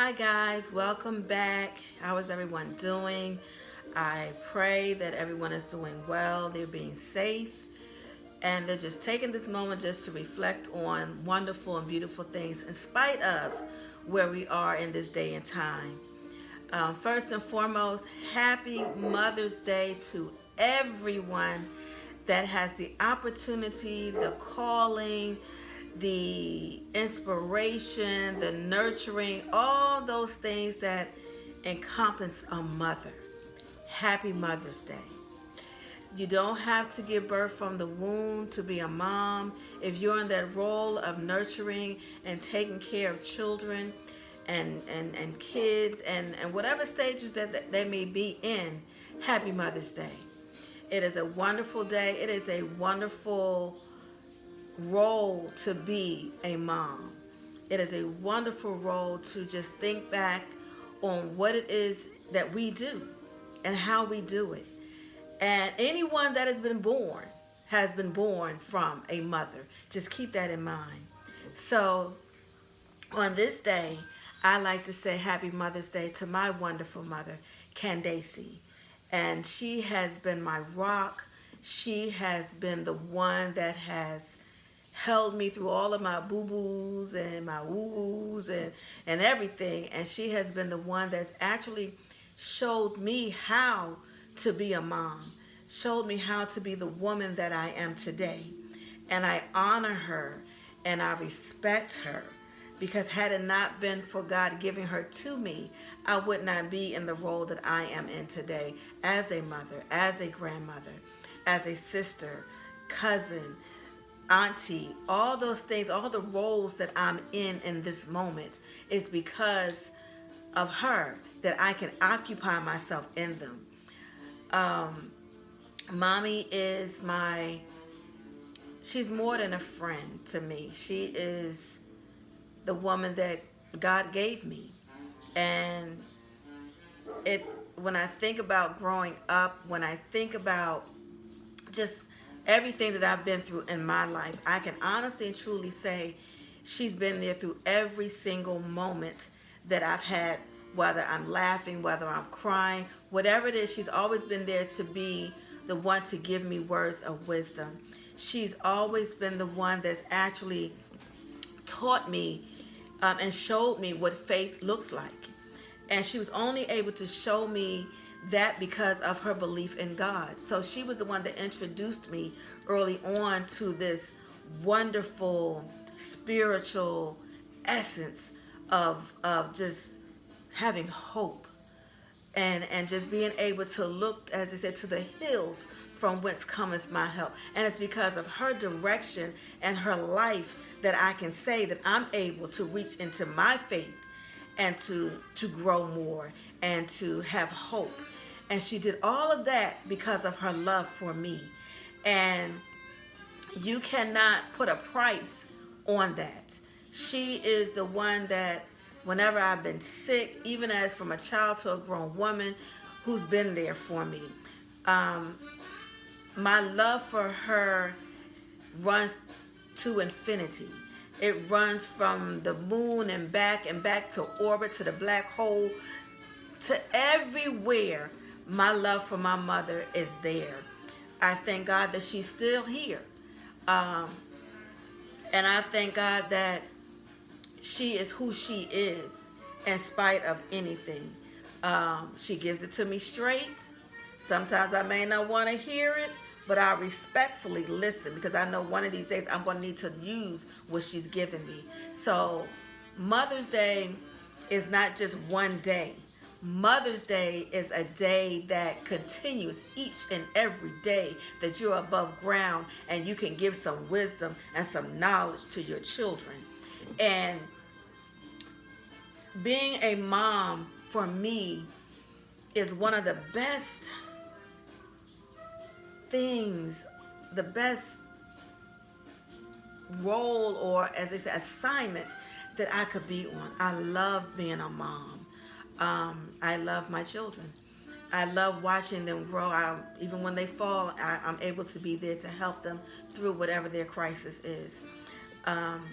Hi, guys, welcome back. How is everyone doing? I pray that everyone is doing well, they're being safe, and they're just taking this moment just to reflect on wonderful and beautiful things in spite of where we are in this day and time. First and foremost, happy Mother's Day to everyone that has the opportunity, the calling, the inspiration, the nurturing, all those things that encompass a mother. Happy Mother's Day. You don't have to give birth from the womb to be a mom. If you're in that role of nurturing and taking care of children and kids and whatever stages that they may be in, happy Mother's Day. It is a wonderful day. It is a wonderful role to be a mom. It is a wonderful role to just think back on what it is that we do and how we do it. And anyone that has been born from a mother. Just keep that in mind. So on this day, I like to say Happy Mother's Day to my wonderful mother, Candace. And she has been my rock. She has been the one that has held me through all of my boo-boos and my woo-woos and everything. And she has been the one that's actually showed me how to be a mom, showed me how to be the woman that I am today. And I honor her and I respect her because had it not been for God giving her to me, I would not be in the role that I am in today as a mother, as a grandmother, as a sister, cousin, auntie, all those things, all the roles that I'm in this moment is because of her that I can occupy myself in them. Um, Mommy is she's more than a friend to me. She is the woman that God gave me. And it when I think about growing up, when I think about just everything that I've been through in my life, I can honestly and truly say she's been there through every single moment that I've had, whether I'm laughing, whether I'm crying, whatever it is, she's always been there to be the one to give me words of wisdom. She's always been the one that's actually taught me and showed me what faith looks like. And she was only able to show me that because of her belief in God. So she was the one that introduced me early on to this wonderful spiritual essence of just having hope and just being able to look, as I said, to the hills from whence cometh my help. And it's because of her direction and her life that I can say that I'm able to reach into my faith and to grow more and to have hope. And she did all of that because of her love for me. And you cannot put a price on that. She is the one that whenever I've been sick, even as from a child to a grown woman, who's been there for me. Um, my love for her runs to infinity. It runs from the moon and back to orbit to the black hole to everywhere. My love for my mother is there. I thank God that she's still here. Um, and I thank God that she is who she is in spite of anything. She gives it to me straight. Sometimes I may not want to hear it, but I respectfully listen because I know one of these days I'm going to need to use what she's given me. So, Mother's Day is not just one day. Mother's Day is a day that continues each and every day that you're above ground and you can give some wisdom and some knowledge to your children. And being a mom for me is one of the best things, the best role, or as they say, assignment that I could be on. I love being a mom. I love my children. I love watching them grow. Even when they fall, I'm able to be there to help them through whatever their crisis is. Um,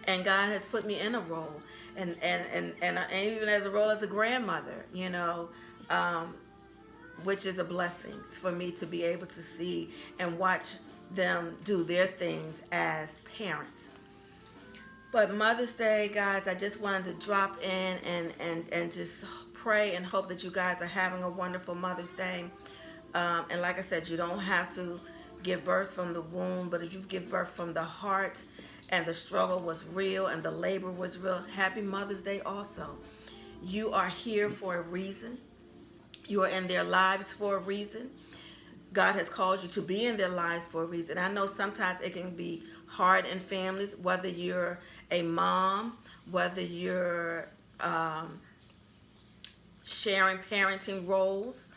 And God has put me in a role, and even as a role as a grandmother, um, which is a blessing for me to be able to see and watch them do their things as parents. But Mother's Day, guys, I just wanted to drop in and just pray and hope that you guys are having a wonderful Mother's Day. And like I said, you don't have to give birth from the womb, but if you give birth from the heart and the struggle was real and the labor was real, happy Mother's Day also. You are here for a reason. You are in their lives for a reason. God has called you to be in their lives for a reason. I know sometimes it can be hard in families, whether you're a mom, whether you're sharing parenting roles,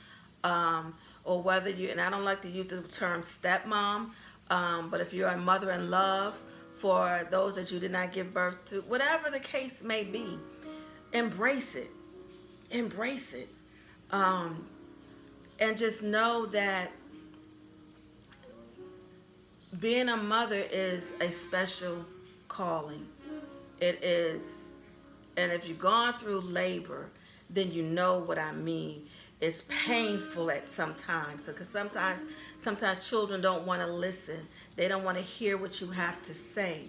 or whether you, and I don't like to use the term stepmom, but if you're a mother in love for those that you did not give birth to, whatever the case may be, embrace it. Embrace it. And just know that being a mother is a special calling. It is. And if you've gone through labor, then you know what I mean. It's painful at some times. Because sometimes children don't want to listen. They don't want to hear what you have to say.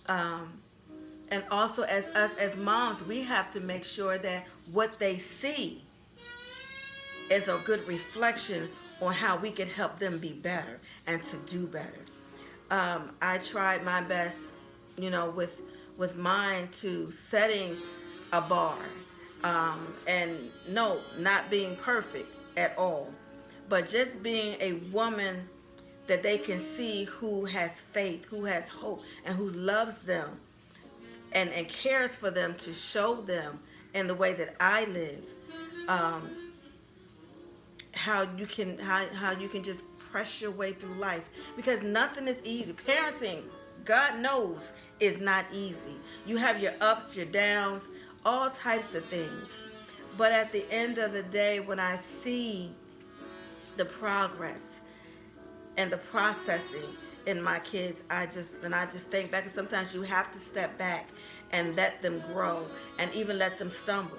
And also as us as moms, we have to make sure that what they see is a good reflection on how we can help them be better and to do better. I tried my best, with mine to setting a bar, and no, not being perfect at all, but just being a woman that they can see who has faith, who has hope, and who loves them and cares for them, to show them in the way that I live, how you can just press your way through life, because nothing is easy. Parenting, God knows, is not easy. You have your ups, your downs, all types of things. But at the end of the day, when I see the progress and the processing in my kids, I just think back, and sometimes you have to step back and let them grow and even let them stumble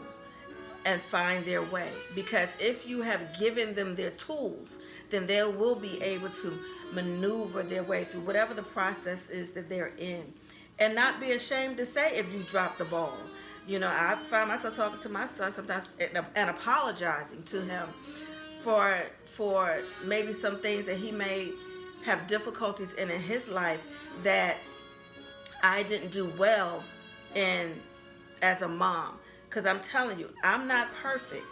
and find their way. Because if you have given them their tools, then they will be able to maneuver their way through whatever the process is that they're in, and not be ashamed to say if you drop the ball. I find myself talking to my son sometimes and apologizing to him for maybe some things that he may have difficulties in his life that I didn't do well in as a mom. Because I'm telling you, I'm not perfect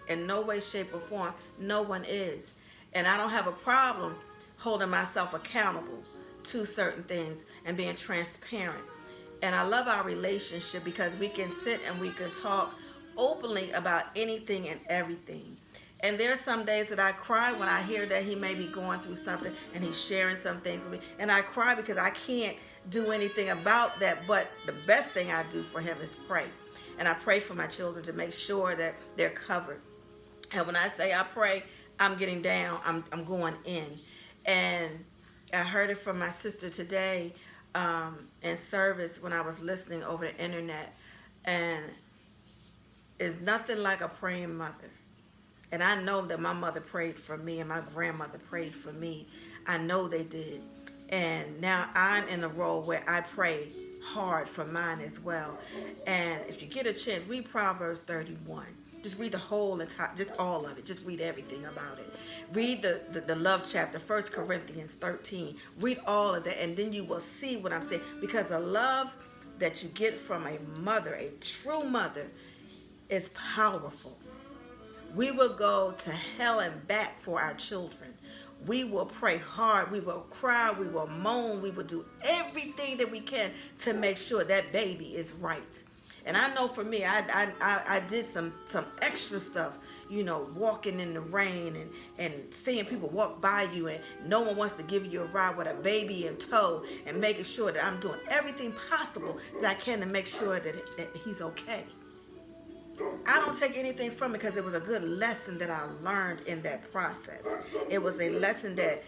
in no way, shape, or form. No one is. And I don't have a problem holding myself accountable to certain things and being transparent. And I love our relationship because we can sit and we can talk openly about anything and everything. And there's some days that I cry when I hear that he may be going through something and he's sharing some things with me. And I cry because I can't do anything about that. But the best thing I do for him is pray. And I pray for my children to make sure that they're covered. And when I say I pray, I'm getting down. I'm going in. And I heard it from my sister today in service when I was listening over the internet. And it's nothing like a praying mother. And I know that my mother prayed for me and my grandmother prayed for me. I know they did. And now I'm in the role where I pray hard for mine as well. And if you get a chance, read Proverbs 31. Just read the whole entire, just all of it. Just read everything about it. Read the love chapter, 1 Corinthians 13. Read all of that, and then you will see what I'm saying. Because the love that you get from a mother, a true mother, is powerful. We will go to hell and back for our children. We will pray hard. We will cry. We will moan. We will do everything that we can to make sure that baby is right. And I know for me, I did some extra stuff, walking in the rain and seeing people walk by you and no one wants to give you a ride with a baby in tow, and making sure that I'm doing everything possible that I can to make sure that he's okay. I don't take anything from it because it was a good lesson that I learned in that process. It was a lesson that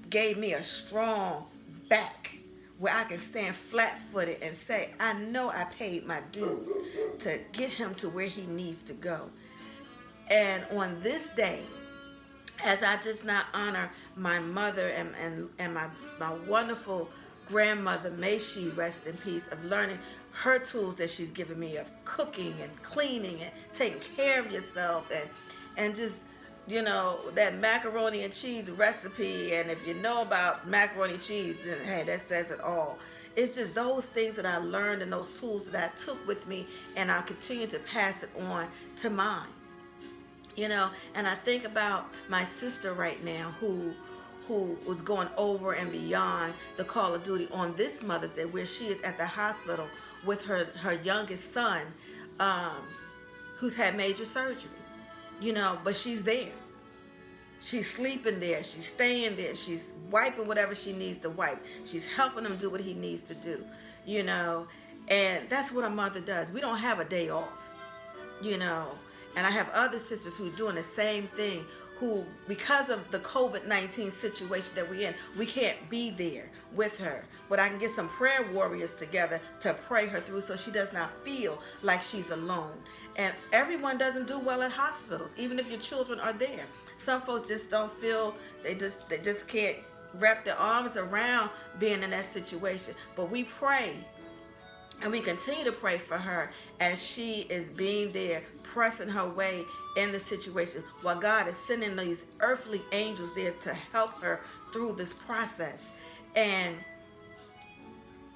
gave me a strong back where I can stand flat-footed and say, I know I paid my dues to get him to where he needs to go. And on this day, as I just not honor my mother and my wonderful grandmother, may she rest in peace, of learning her tools that she's given me of cooking and cleaning and taking care of yourself, and just, you know, that macaroni and cheese recipe. And if you know about macaroni and cheese, then hey, that says it all. It's just those things that I learned and those tools that I took with me, and I continue to pass it on to mine. You know, and I think about my sister right now who was going over and beyond the call of duty on this Mother's Day, where she is at the hospital with her youngest son, um, who's had major surgery. You know, but she's there. She's sleeping there. She's staying there. She's wiping whatever she needs to wipe. She's helping him do what he needs to do. You know, and that's what a mother does. We don't have a day off. You know, and I have other sisters who are doing the same thing, who, because of the COVID-19 situation that we're in, we can't be there with her. But I can get some prayer warriors together to pray her through so she does not feel like she's alone. And everyone doesn't do well at hospitals, even if your children are there. Some folks just don't feel, they just can't wrap their arms around being in that situation. But we pray, and we continue to pray for her as she is being there, pressing her way in the situation, while God is sending these earthly angels there to help her through this process. And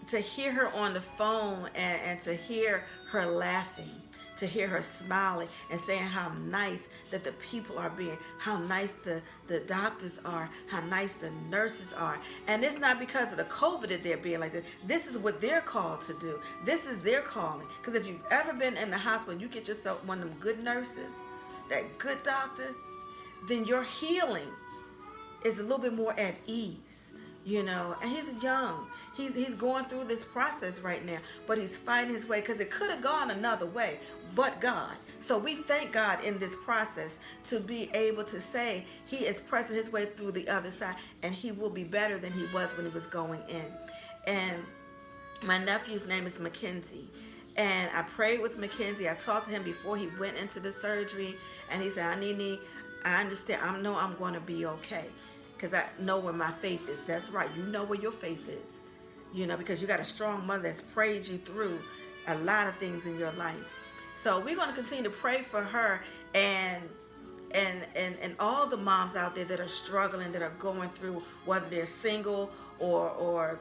to hear her on the phone, and to hear her laughing, to hear her smiling and saying how nice that the people are being, how nice the doctors are, how nice the nurses are. And it's not because of the COVID that they're being like this. This is what they're called to do. This is their calling. Because if you've ever been in the hospital, you get yourself one of them good nurses, that good doctor, then your healing is a little bit more at ease. You know, and he's young. He's going through this process right now, but he's fighting his way, because it could have gone another way, but God. So we thank God in this process to be able to say he is pressing his way through the other side, and he will be better than he was when he was going in. And my nephew's name is Mackenzie. And I prayed with Mackenzie. I talked to him before he went into the surgery, and he said, Anini, I understand. I know I'm going to be okay, because I know where my faith is. That's right. You know where your faith is. You know, because you got a strong mother that's prayed you through a lot of things in your life. So we're going to continue to pray for her and all the moms out there that are struggling, that are going through, whether they're single or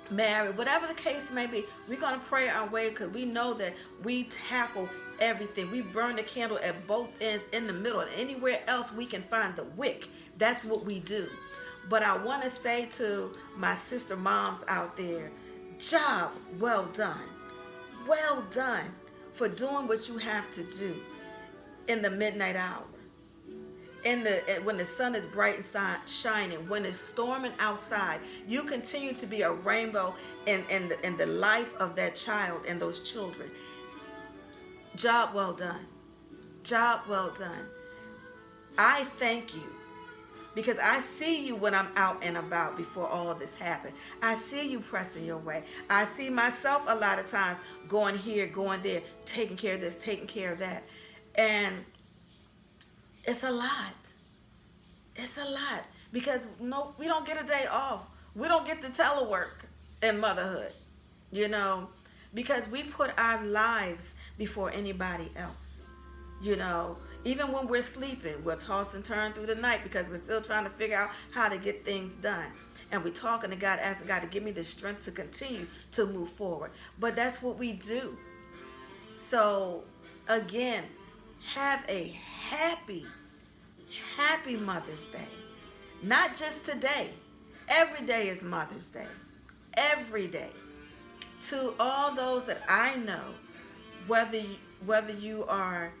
married, whatever the case may be. We're going to pray our way, because we know that we tackle everything. We burn the candle at both ends, in the middle, and anywhere else we can find the wick. That's what we do. But I want to say to my sister moms out there, job well done. Well done for doing what you have to do in the midnight hour. When the sun is bright and shining, when it's storming outside, you continue to be a rainbow in the life of that child and those children. Job well done. Job well done. I thank you, because I see you when I'm out and about before all this happened. I see you pressing your way. I see myself a lot of times going here, going there, taking care of this, taking care of that. And it's a lot. It's a lot, because no, we don't get a day off. We don't get the telework in motherhood, you know, because we put our lives before anybody else. You know, even when we're sleeping, we'll toss and turn through the night, because we're still trying to figure out how to get things done. And we're talking to God, asking God to give me the strength to continue to move forward. But that's what we do. So, again, have a happy Mother's Day. Not just today. Every day is Mother's Day. Every day. To all those that I know, whether you are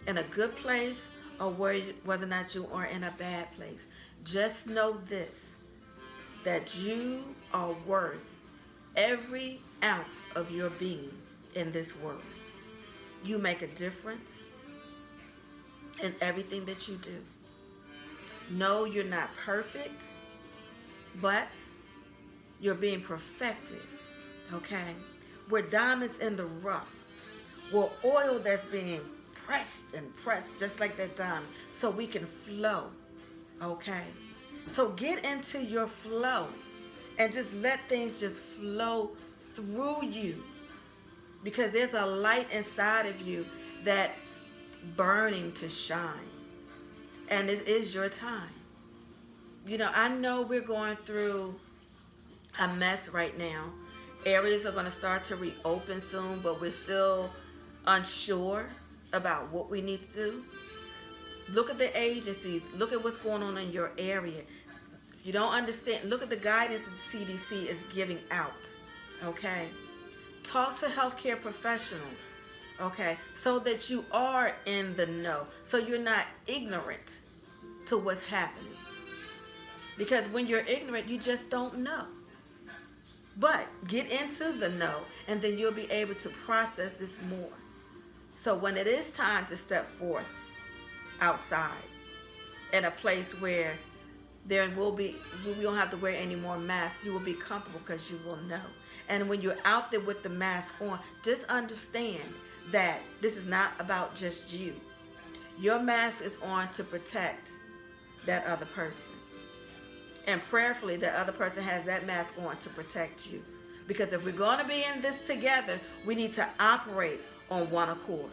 in a good place or whether or not you are in a bad place, just know this, that you are worth every ounce of your being in this world. You make a difference in everything that you do. No, you're not perfect, but You're being perfected. Okay? We're diamonds in the rough. We're oil that's being pressed and pressed just like that diamond so we can flow. Okay? So get into your flow and just let things just flow through you, because there's a light inside of you that's burning to shine. And it is your time. You know, I know we're going through a mess right now. Areas are going to start to reopen soon, but we're still unsure about what we need to do. Look at the agencies. Look at what's going on in your area. If you don't understand, look at the guidance that the CDC is giving out. Okay? Talk to healthcare professionals. Okay? So that you are in the know. So you're not ignorant to what's happening. Because when you're ignorant, you just don't know. But get into the know, and then you'll be able to process this more. So when it is time to step forth outside in a place where there will be, we don't have to wear any more masks, you will be comfortable because you will know. And when you're out there with the mask on, just understand that this is not about just you. Your mask is on to protect that other person. And prayerfully, that other person has that mask on to protect you. Because if we're going to be in this together, we need to operate on one accord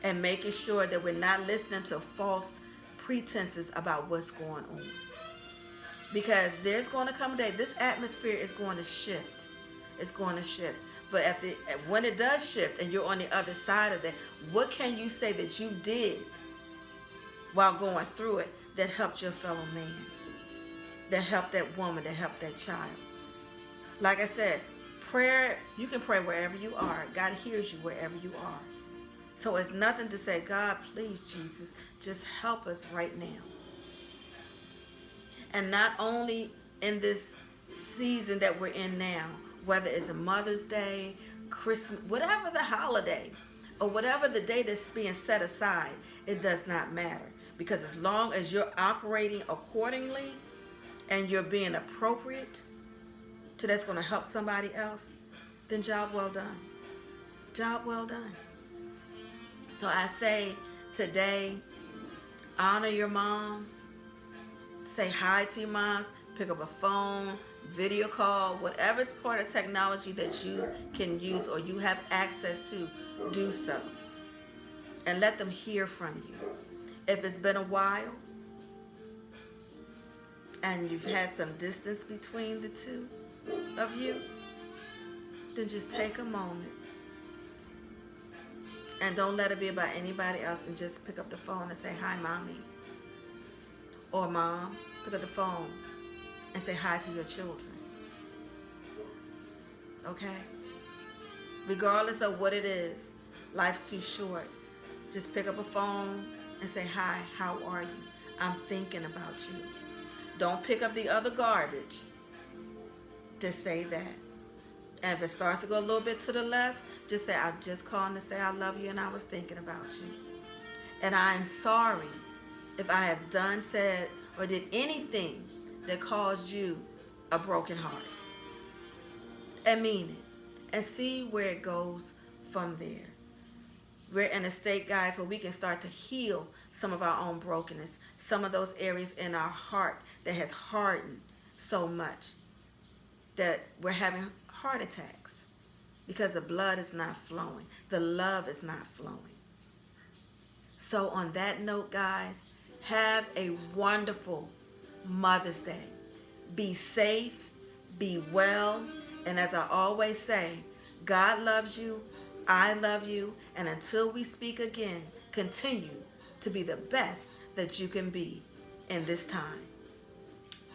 and making sure that we're not listening to false pretenses about what's going on. Because there's going to come a day, this atmosphere is going to shift. It's going to shift. But when it does shift and you're on the other side of that, what can you say that you did while going through it that helped your fellow man? That helped that woman, that helped that child. Like I said, prayer, you can pray wherever you are. God hears you wherever you are. So it's nothing to say, God, please, Jesus, just help us right now. And not only in this season that we're in now, whether it's a Mother's Day, Christmas, whatever the holiday, or whatever the day that's being set aside, it does not matter. Because as long as you're operating accordingly, and you're being appropriate to that's going to help somebody else, then job well done. Job well done. So I say today, honor your moms. Say hi to your moms. Pick up a phone, video call, whatever part of technology that you can use or you have access to, do so. And let them hear from you. If it's been a while, and you've had some distance between the two of you, then just take a moment and don't let it be about anybody else, and just pick up the phone and say, hi, mommy. Or mom, pick up the phone and say hi to your children. Okay? Regardless of what it is, life's too short. Just pick up a phone and say, hi, how are you? I'm thinking about you. Don't pick up the other garbage. Just say that. And if it starts to go a little bit to the left, just say, I'm just calling to say I love you and I was thinking about you. And I'm sorry if I have done, said, or did anything that caused you a broken heart. And mean it. And see where it goes from there. We're in a state, guys, where we can start to heal some of our own brokenness, some of those areas in our heart that has hardened so much that we're having heart attacks because the blood is not flowing. The love is not flowing. So on that note, guys, have a wonderful Mother's Day. Be safe, be well, and as I always say, God loves you, I love you, and until we speak again, continue to be the best that you can be in this time.